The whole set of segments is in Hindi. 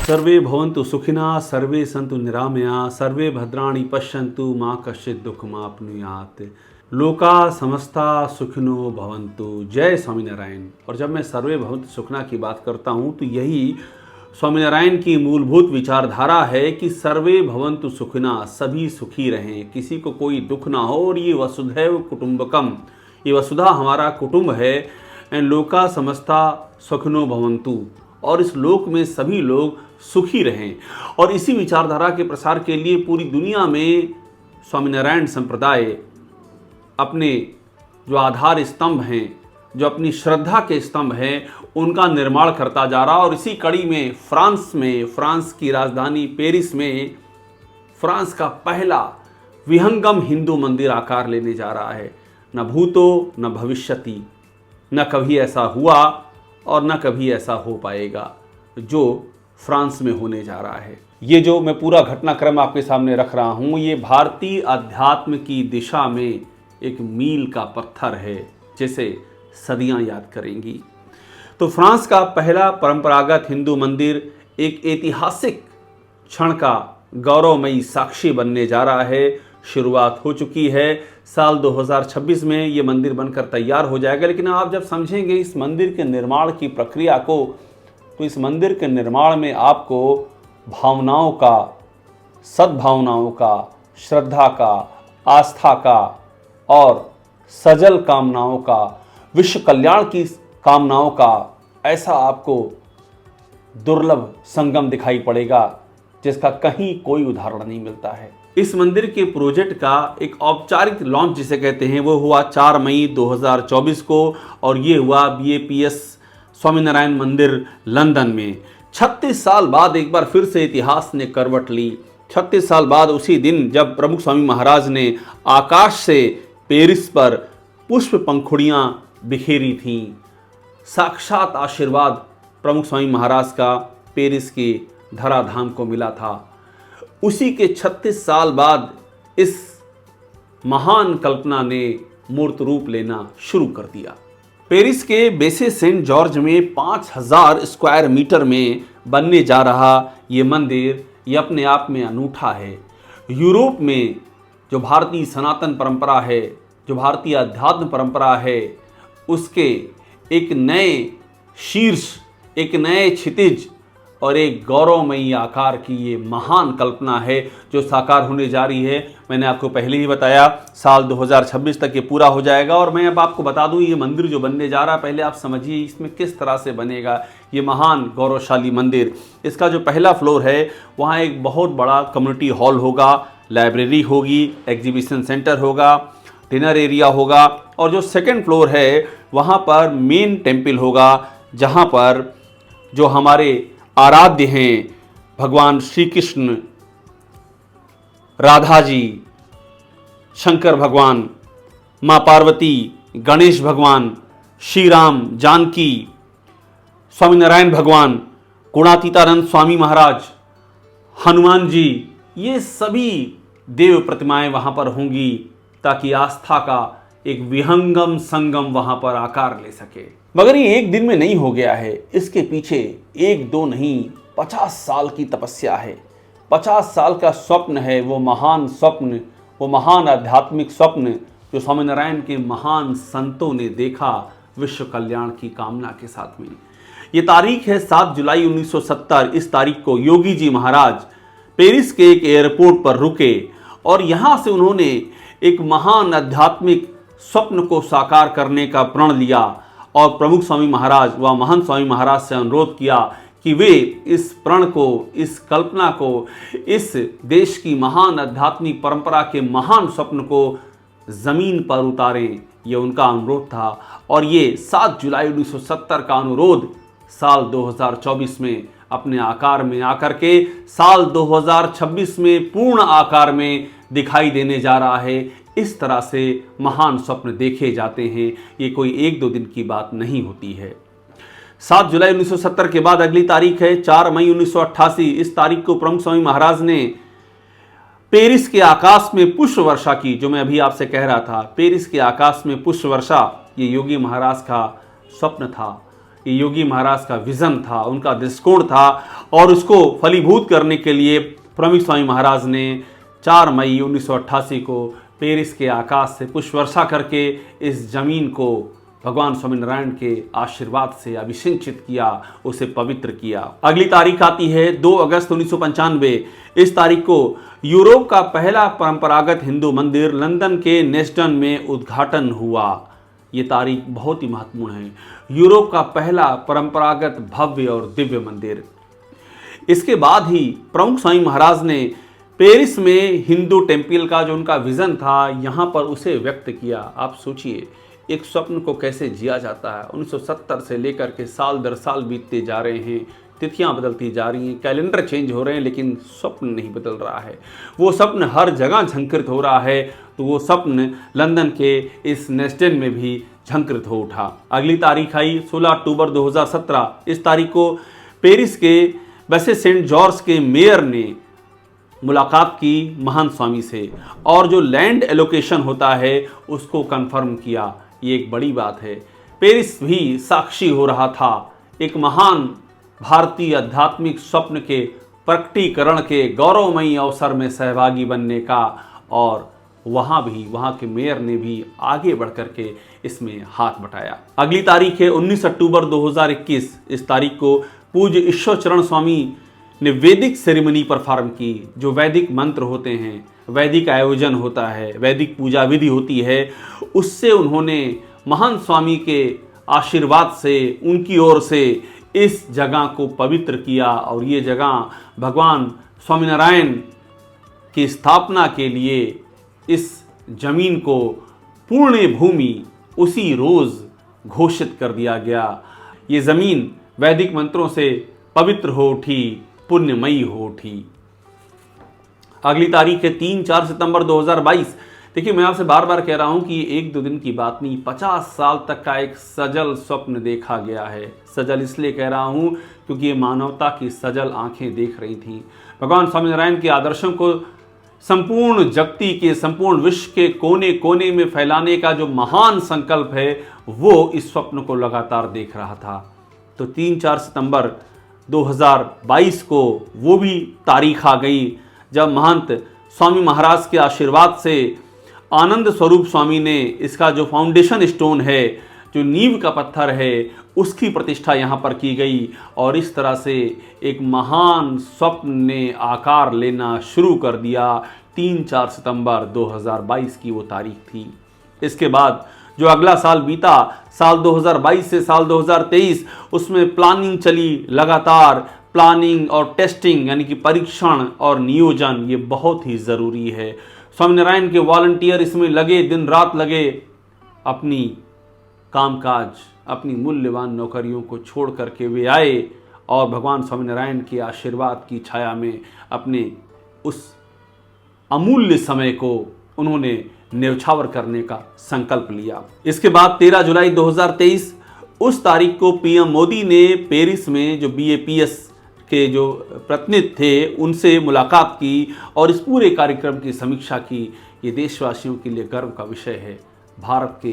सर्वे भवन्तु सुखिनः सर्वे सन्तु निरामया सर्वे भद्राणि पश्यन्तु माँ कश्चित् दुःखमाप्नुयात् लोका समस्ता सुखिनो भवन्तु। जय स्वामीनारायण। और जब मैं सर्वे भवन्तु सुखिनः की बात करता हूँ तो यही स्वामीनारायण की मूलभूत विचारधारा है कि सर्वे भवन्तु सुखिनः, सभी सुखी रहें, किसी को कोई दुख ना हो। और ये वसुधैव कुटुम्बकम, ये वसुधा हमारा कुटुंब है। लोका समस्ता सुखिनो भवन्तु, और इस लोक में सभी लोग सुखी रहें। और इसी विचारधारा के प्रसार के लिए पूरी दुनिया में स्वामीनारायण संप्रदाय अपने जो आधार स्तंभ हैं, जो अपनी श्रद्धा के स्तंभ हैं, उनका निर्माण करता जा रहा। और इसी कड़ी में फ्रांस की राजधानी पेरिस में फ्रांस का पहला विहंगम हिंदू मंदिर आकार लेने जा रहा है। न भूतो न भविष्यति, न कभी ऐसा हुआ और न कभी ऐसा हो पाएगा जो फ्रांस में होने जा रहा है। ये जो मैं पूरा घटनाक्रम आपके सामने रख रहा हूँ, ये भारतीय अध्यात्म की दिशा में एक मील का पत्थर है जिसे सदियां याद करेंगी। तो फ्रांस का पहला परंपरागत हिंदू मंदिर एक ऐतिहासिक क्षण का गौरवमयी साक्षी बनने जा रहा है। शुरुआत हो चुकी है। साल 2026 में ये मंदिर बनकर तैयार हो जाएगा। लेकिन आप जब समझेंगे इस मंदिर के निर्माण की प्रक्रिया को, तो इस मंदिर के निर्माण में आपको भावनाओं का, सद्भावनाओं का, श्रद्धा का, आस्था का और सजल कामनाओं का, विश्व कल्याण की कामनाओं का ऐसा आपको दुर्लभ संगम दिखाई पड़ेगा जिसका कहीं कोई उदाहरण नहीं मिलता है। इस मंदिर के प्रोजेक्ट का एक औपचारिक लॉन्च जिसे कहते हैं वो हुआ 4 मई 2024 को, और ये हुआ BAPS स्वामीनारायण मंदिर लंदन में। 36 साल बाद एक बार फिर से इतिहास ने करवट ली। 36 साल बाद उसी दिन जब प्रमुख स्वामी महाराज ने आकाश से पेरिस पर पुष्प पंखुड़ियाँ बिखेरी थीं, साक्षात आशीर्वाद प्रमुख स्वामी महाराज का पेरिस के धराधाम को मिला था। उसी के 36 साल बाद इस महान कल्पना ने मूर्त रूप लेना शुरू कर दिया। पेरिस के बेसे सेंट जॉर्ज में 5000 स्क्वायर मीटर में बनने जा रहा ये मंदिर ये अपने आप में अनूठा है। यूरोप में जो भारतीय सनातन परंपरा है, जो भारतीय अध्यात्म परंपरा है, उसके एक नए शीर्ष, एक नए क्षितिज और एक गौरवमयी आकार की ये महान कल्पना है जो साकार होने जा रही है। मैंने आपको पहले ही बताया साल 2026 तक ये पूरा हो जाएगा। और मैं अब आपको बता दूं ये मंदिर जो बनने जा रहा है, पहले आप समझिए इसमें किस तरह से बनेगा ये महान गौरवशाली मंदिर। इसका जो पहला फ्लोर है वहाँ एक बहुत बड़ा कम्युनिटी हॉल होगा, लाइब्रेरी होगी, एग्जीबिशन सेंटर होगा, डिनर एरिया होगा। और जो सेकेंड फ्लोर है वहाँ पर मेन टेम्पल होगा, जहाँ पर जो हमारे आराध्य हैं भगवान श्री कृष्ण, राधा जी, शंकर भगवान, माँ पार्वती, गणेश भगवान, श्री राम, जानकी, स्वामीनारायण भगवान, गुणातीतानंद स्वामी महाराज, हनुमान जी, ये सभी देव प्रतिमाएं वहाँ पर होंगी ताकि आस्था का एक विहंगम संगम वहाँ पर आकार ले सके। मगर ये एक दिन में नहीं हो गया है, इसके पीछे 1-2 नहीं 50 साल की तपस्या है। 50 साल का स्वप्न है, वो महान स्वप्न, वो महान आध्यात्मिक स्वप्न जो स्वामीनारायण के महान संतों ने देखा विश्व कल्याण की कामना के साथ में। ये तारीख है 7 जुलाई 1970। इस तारीख को योगी जी महाराज पेरिस के एक एयरपोर्ट पर रुके और यहाँ से उन्होंने एक महान आध्यात्मिक स्वप्न को साकार करने का प्रण लिया और प्रमुख स्वामी महाराज व महंत स्वामी महाराज से अनुरोध किया कि वे इस प्रण को, इस कल्पना को, इस देश की महान आध्यात्मिक परंपरा के महान स्वप्न को ज़मीन पर उतारें। ये उनका अनुरोध था और ये 7 जुलाई 1970 का अनुरोध साल 2024 में अपने आकार में आकर के साल 2026 में पूर्ण आकार में दिखाई देने जा रहा है। इस तरह से महान स्वप्न देखे जाते हैं, ये कोई 1-2 दिन की बात नहीं होती है। 7 जुलाई 1970 के बाद अगली तारीख है 4 मई 1988। इस तारीख को प्रमुख स्वामी महाराज ने पेरिस के आकाश में पुष्प वर्षा की, जो मैं अभी आपसे कह रहा था, पेरिस के आकाश में पुष्प वर्षा, ये योगी महाराज का स्वप्न था। ये योगी महाराज का विज़न था, उनका दृष्टिकोण था, और उसको फलीभूत करने के लिए प्रमुख स्वामी महाराज ने 4 मई 1988 को पेरिस के आकाश से पुष्प वर्षा करके इस जमीन को भगवान स्वामीनारायण के आशीर्वाद से अभिषिंचित किया, उसे पवित्र किया। अगली तारीख आती है 2 अगस्त 1995। इस तारीख को यूरोप का पहला परंपरागत हिंदू मंदिर लंदन के नेस्टन में उद्घाटन हुआ। ये तारीख बहुत ही महत्वपूर्ण है। यूरोप का पहला परंपरागत भव्य और दिव्य मंदिर। इसके बाद ही प्रमुख स्वामी महाराज ने पेरिस में हिंदू टेम्पल का जो उनका विज़न था, यहाँ पर उसे व्यक्त किया। आप सोचिए एक स्वप्न को कैसे जिया जाता है। 1970 से लेकर के साल दर साल बीतते जा रहे हैं, तिथियां बदलती जा रही हैं, कैलेंडर चेंज हो रहे हैं, लेकिन स्वप्न नहीं बदल रहा है। वो स्वप्न हर जगह झंकृत हो रहा है, तो वो स्वप्न लंदन के इस नेस्टन में भी झंकृत हो उठा। अगली तारीख आई 16 अक्टूबर 2017। इस तारीख को पेरिस के वैसे सेंट जॉर्ज के मेयर ने मुलाकात की महान स्वामी से, और जो लैंड एलोकेशन होता है उसको कंफर्म किया। ये एक बड़ी बात है। पेरिस भी साक्षी हो रहा था एक महान भारतीय आध्यात्मिक स्वप्न के प्रकटीकरण के गौरवमयी अवसर में सहभागी बनने का, और वहाँ के मेयर ने भी आगे बढ़ कर के इसमें हाथ बटाया। अगली तारीख है 19 अक्टूबर 2021। इस तारीख को पूज्य ईश्वर चरण स्वामी ने वैदिक सेरेमनी परफॉर्म की। जो वैदिक मंत्र होते हैं, वैदिक आयोजन होता है, वैदिक पूजा विधि होती है, उससे उन्होंने महान स्वामी के आशीर्वाद से, उनकी ओर से इस जगह को पवित्र किया, और ये जगह भगवान स्वामीनारायण की स्थापना के लिए इस जमीन को पुण्य भूमि उसी रोज़ घोषित कर दिया गया। ये ज़मीन वैदिक मंत्रों से पवित्र हो उठी, पुण्यमयी हो उठी। अगली तारीख है 3-4 सितंबर 2022। देखिए मैं आपसे बार बार कह रहा हूं कि ये 1-2 दिन की बात नहीं, 50 साल तक का एक सजल स्वप्न देखा गया है। सजल इसलिए कह रहा हूं क्योंकि ये मानवता की सजल आंखें देख रही थीं। भगवान स्वामीनारायण के आदर्शों को संपूर्ण जगती के, संपूर्ण विश्व के कोने कोने में फैलाने का जो महान संकल्प है, वो इस स्वप्न को लगातार देख रहा था। तो 3-4 सितंबर 2022 को वो भी तारीख आ गई जब महंत स्वामी महाराज के आशीर्वाद से आनंद स्वरूप स्वामी ने इसका जो फाउंडेशन स्टोन है, जो नींव का पत्थर है, उसकी प्रतिष्ठा यहाँ पर की गई, और इस तरह से एक महान स्वप्न ने आकार लेना शुरू कर दिया। 3-4 सितंबर 2022 की वो तारीख थी। इसके बाद जो अगला साल बीता, साल 2022 से साल 2023, उसमें प्लानिंग चली लगातार। प्लानिंग और टेस्टिंग यानी कि परीक्षण और नियोजन, ये बहुत ही ज़रूरी है। स्वामीनारायण के वॉलंटियर इसमें लगे, दिन रात लगे, अपनी कामकाज, अपनी मूल्यवान नौकरियों को छोड़ करके वे आए और भगवान स्वामीनारायण के आशीर्वाद की छाया में अपने उस अमूल्य समय को उन्होंने न्यौछावर करने का संकल्प लिया। इसके बाद 13 जुलाई 2023 उस तारीख को पीएम मोदी ने पेरिस में जो BAPS के जो प्रतिनिधि थे उनसे मुलाकात की और इस पूरे कार्यक्रम की समीक्षा की। ये देशवासियों के लिए गर्व का विषय है। भारत के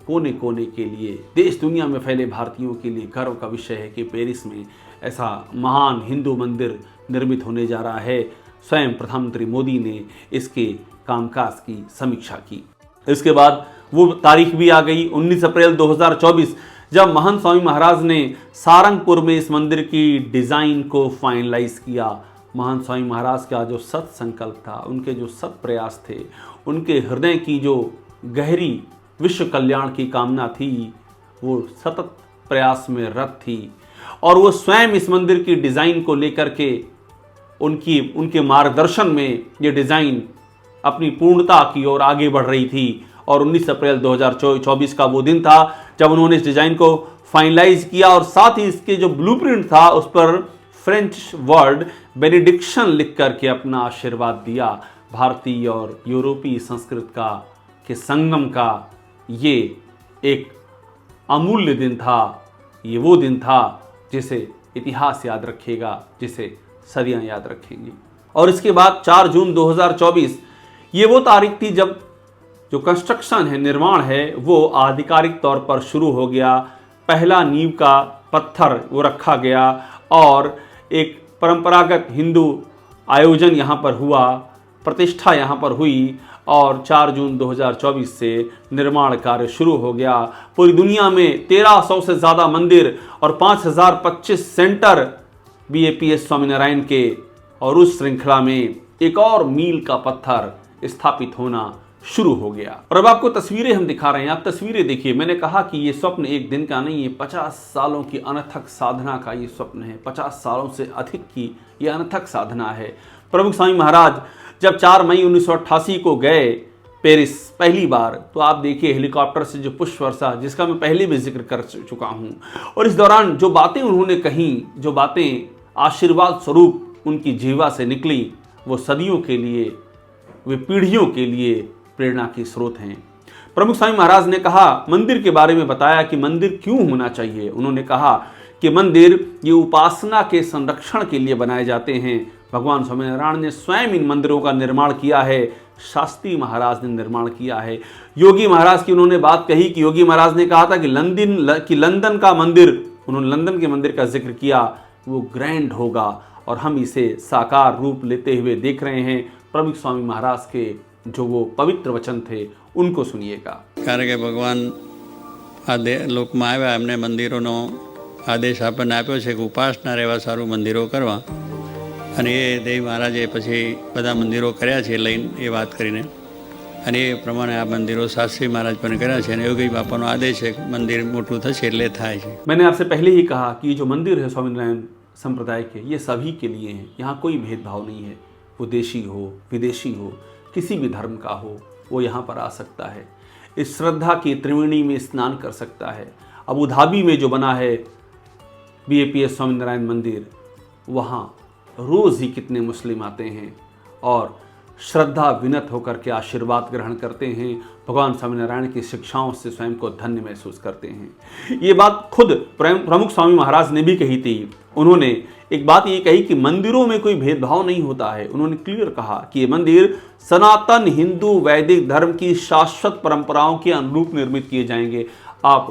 कोने कोने के लिए, देश दुनिया में फैले भारतीयों के लिए गर्व का विषय है कि पेरिस में ऐसा महान हिंदू मंदिर निर्मित होने जा रहा है। स्वयं प्रधानमंत्री मोदी ने इसके कामकाज की समीक्षा की। इसके बाद वो तारीख भी आ गई 19 अप्रैल 2024, जब महंत स्वामी महाराज ने सारंगपुर में इस मंदिर की डिज़ाइन को फाइनलाइज किया। महंत स्वामी महाराज का जो सत संकल्प था, उनके जो सत प्रयास थे, उनके हृदय की जो गहरी विश्व कल्याण की कामना थी, वो सतत प्रयास में रत थी, और वो स्वयं इस मंदिर की डिज़ाइन को लेकर के उनके मार्गदर्शन में ये डिज़ाइन अपनी पूर्णता की ओर आगे बढ़ रही थी। और 19 अप्रैल 2024 का वो दिन था जब उन्होंने इस डिज़ाइन को फाइनलाइज किया, और साथ ही इसके जो ब्लूप्रिंट था उस पर फ्रेंच वर्ड बेनिडिक्शन लिख करके अपना आशीर्वाद दिया। भारतीय और यूरोपीय संस्कृत के संगम का ये एक अमूल्य दिन था। ये वो दिन था जिसे इतिहास याद रखेगा, जिसे सदियां याद रखेंगी। और इसके बाद 4 जून 2024 ये वो तारीख थी जब जो कंस्ट्रक्शन है, निर्माण है, वो आधिकारिक तौर पर शुरू हो गया। पहला नींव का पत्थर वो रखा गया और एक परंपरागत हिंदू आयोजन यहाँ पर हुआ, प्रतिष्ठा यहाँ पर हुई और 4 जून 2024 से निर्माण कार्य शुरू हो गया। पूरी दुनिया में 1300 से ज़्यादा मंदिर और 5025 सेंटर BAPS स्वामीनारायण के, और उस श्रृंखला में एक और मील का पत्थर स्थापित होना शुरू हो गया। और अब आपको तस्वीरें हम दिखा रहे हैं, आप तस्वीरें देखिए। मैंने कहा कि ये स्वप्न एक दिन का नहीं है, 50 सालों की अनथक साधना का ये स्वप्न है। 50 सालों से अधिक की ये अनथक साधना है। प्रमुख स्वामी महाराज जब 4 मई 1988 को गए पेरिस पहली बार, तो आप देखिए हेलीकॉप्टर से जो पुष्प वर्षा, जिसका मैं पहले भी जिक्र कर चुका हूँ, और इस दौरान जो बातें उन्होंने कही, जो बातें आशीर्वाद स्वरूप उनकी जीवा से निकली, वो सदियों के लिए, वे पीढ़ियों के लिए प्रेरणा के स्रोत हैं। प्रमुख स्वामी महाराज ने कहा, मंदिर के बारे में बताया कि मंदिर क्यों होना चाहिए। उन्होंने कहा कि मंदिर ये उपासना के संरक्षण के लिए बनाए जाते हैं। भगवान स्वामीनारायण ने स्वयं इन मंदिरों का निर्माण किया है, शास्त्री महाराज ने निर्माण किया है। योगी महाराज की उन्होंने बात कही कि योगी महाराज ने कहा था कि लंदन का मंदिर, उन्होंने लंदन के मंदिर का जिक्र किया, वो ग्रैंड होगा और हम इसे साकार रूप लेते हुए देख रहे हैं। प्रमुख स्वामी महाराज के जो वो पवित्र वचन थे उनको सुनिएगा। कारण કે ભગવાન લોકમાં આવ્યા, એમને મંદિરોનો આદેશ આપણને આપ્યો છે કે ઉપાસના રહેવા સારું મંદિરો કરવા, અને એ દેવ મહારાજે પછી બધા મંદિરો કર્યા છે લઈને એ વાત કરીને, અને એ પ્રમાણે આ મંદિરો શાસ્ત્રી મહારાજ પણ કર્યા છે, અને યોગી બાપાનો આદેશ છે મંદિર મોટું થશે એટલે થાય છે। मैंने आपसे पहले ही कहा कि जो मंदिर है स्वामीनारायण संप्रदाय के, ये सभी के लिए हैं। यहाँ कोई भेदभाव नहीं है, वो देशी हो विदेशी हो, किसी भी धर्म का हो, वो यहाँ पर आ सकता है। इस श्रद्धा की त्रिवेणी में स्नान कर सकता है। अबू धाबी में जो बना है BAPS स्वामीनारायण मंदिर, वहाँ रोज़ ही कितने मुस्लिम आते हैं और श्रद्धा विनत होकर के आशीर्वाद ग्रहण करते हैं, भगवान स्वामीनारायण की शिक्षाओं से स्वयं को धन्य महसूस करते हैं। ये बात खुद प्रमुख स्वामी महाराज ने भी कही थी। उन्होंने एक बात ये कही कि मंदिरों में कोई भेदभाव नहीं होता है। उन्होंने क्लियर कहा कि ये मंदिर सनातन हिंदू वैदिक धर्म की शाश्वत परंपराओं के अनुरूप निर्मित किए जाएंगे। आप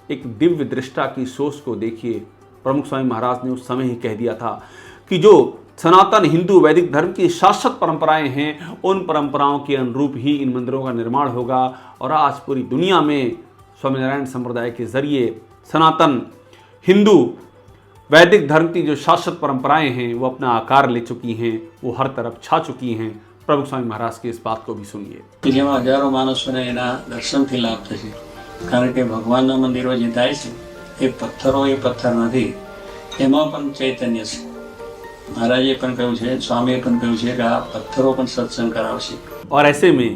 एक दिव्य दृष्टा की सोच को देखिए। प्रमुख स्वामी महाराज ने उस समय ही कह दिया था कि जो सनातन हिंदू वैदिक धर्म की शाश्वत परंपराएं हैं, उन परंपराओं के अनुरूप ही इन मंदिरों का निर्माण होगा। और आज पूरी दुनिया में स्वामीनारायण संप्रदाय के जरिए सनातन हिंदू वैदिक धर्म की जो शाश्वत परंपराएं हैं वो अपना आकार ले चुकी हैं, वो हर तरफ छा चुकी हैं। प्रभु स्वामी महाराज की इस बात को भी सुनिए। જેમાં હજારો માણસોને એના દર્શનથી લાભ થશે, કારણ કે ભગવાનના મંદિરો જે થાય છે એ પથ્થરો એ પથ્થર નથી, એમાં પણ ચૈતન્ય છે। મહારાજે પણ કહ્યું છે, સ્વામીએ પણ કહ્યું છે કે આ પથ્થરો પણ સત્સંગ કરાવશે। और ऐसे में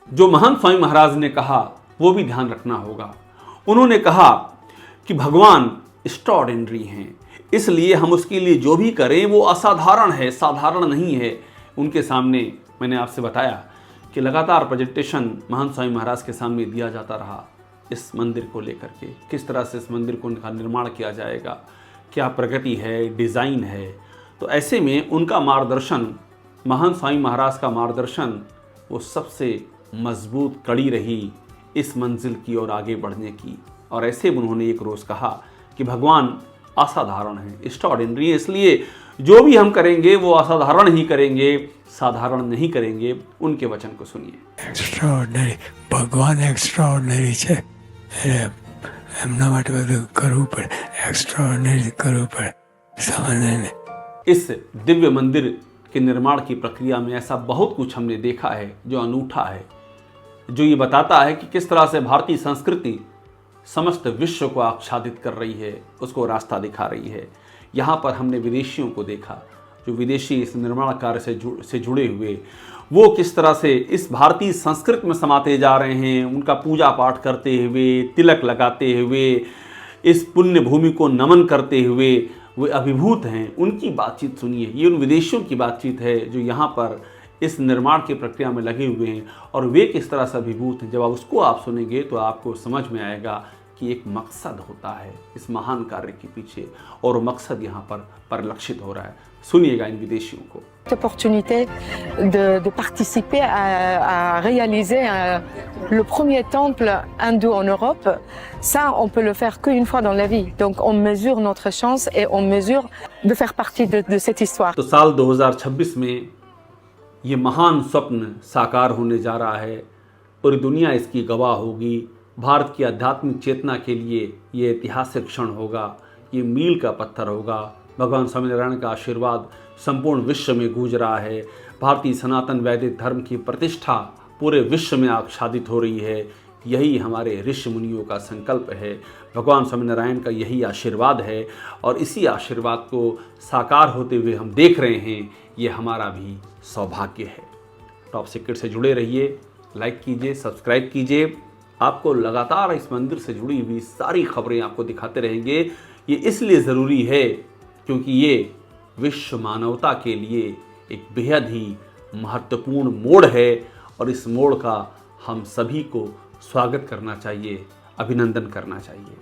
जो महान स्वामी महाराज ने कहा वो भी ध्यान रखना होगा। उन्होंने कहा कि भगवान एक्स्ट्राऑर्डिनरी हैं, इसलिए हम उसके लिए जो भी करें वो असाधारण है, साधारण नहीं है। उनके सामने मैंने आपसे बताया कि लगातार प्रेजेंटेशन महान स्वामी महाराज के सामने दिया जाता रहा इस मंदिर को लेकर के, किस तरह से इस मंदिर को उनका निर्माण किया जाएगा, क्या प्रगति है, डिज़ाइन है। तो ऐसे में उनका मार्गदर्शन, महान स्वामी महाराज का मार्गदर्शन, वो सबसे मजबूत कड़ी रही इस मंजिल की ओर आगे बढ़ने की। और ऐसे में उन्होंने एक रोज़ कहा कि भगवान असाधारण है, एक्स्ट्राऑर्डिनरी है, इसलिए जो भी हम करेंगे वो असाधारण ही करेंगे, साधारण नहीं करेंगे। उनके वचन को सुनिए। एक्स्ट्राऑर्डिनरी भगवान एक्स्ट्राऑर्डिनरी છે, એમના માટે બધું કરવું પડે, एक्स्ट्राऑर्डिनरी કરવું પડે, સામાન્ય નહીં। इस दिव्य मंदिर के निर्माण की प्रक्रिया में ऐसा बहुत कुछ हमने देखा है जो अनूठा है, जो ये बताता है कि किस तरह से भारतीय संस्कृति समस्त विश्व को आच्छादित कर रही है, उसको रास्ता दिखा रही है। यहाँ पर हमने विदेशियों को देखा, जो विदेशी इस निर्माण कार्य से जुड़े हुए, वो किस तरह से इस भारतीय संस्कृति में समाते जा रहे हैं, उनका पूजा पाठ करते हुए, तिलक लगाते हुए, इस पुण्य भूमि को नमन करते हुए वे अभिभूत हैं। उनकी बातचीत सुनिए। ये उन विदेशियों की बातचीत है जो यहाँ पर इस निर्माण की प्रक्रिया में लगे हुए हैं और वे किस तरह से अभिभूत हैं। जब आप उसको आप सुनेंगे तो आपको समझ में आएगा कि एक मकसद होता है इस महान कार्य के पीछे, और वो मकसद यहाँ पर परिलक्षित हो रहा है। सुनिएगा इन विदेशियों को। Opportunité de participer à réaliser le premier temple hindou en Europe. Ça, on peut le faire qu'une fois dans la vie. Donc, on mesure notre chance et on mesure de faire partie de cette histoire. तो साल 2026 में ये महान स्वप्न साकार होने जा रहा है। पूरी दुनिया इसकी गवाह होगी। भारत की आध्यात्मिक चेतना के लिए ये ऐतिहासिक क्षण होगा, ये मील का पत्थर होगा। भगवान स्वामीनारायण का आशीर्वाद संपूर्ण विश्व में गूंज रहा है। भारतीय सनातन वैदिक धर्म की प्रतिष्ठा पूरे विश्व में आच्छादित हो रही है। यही हमारे ऋषि मुनियों का संकल्प है, भगवान स्वामीनारायण का यही आशीर्वाद है, और इसी आशीर्वाद को साकार होते हुए हम देख रहे हैं। ये हमारा भी सौभाग्य है। टॉप सीक्रेट से जुड़े रहिए, लाइक कीजिए, सब्सक्राइब कीजिए। आपको लगातार इस मंदिर से जुड़ी हुई सारी खबरें आपको दिखाते रहेंगे। ये इसलिए ज़रूरी है क्योंकि ये विश्व मानवता के लिए एक बेहद ही महत्वपूर्ण मोड़ है, और इस मोड़ का हम सभी को स्वागत करना चाहिए, अभिनंदन करना चाहिए।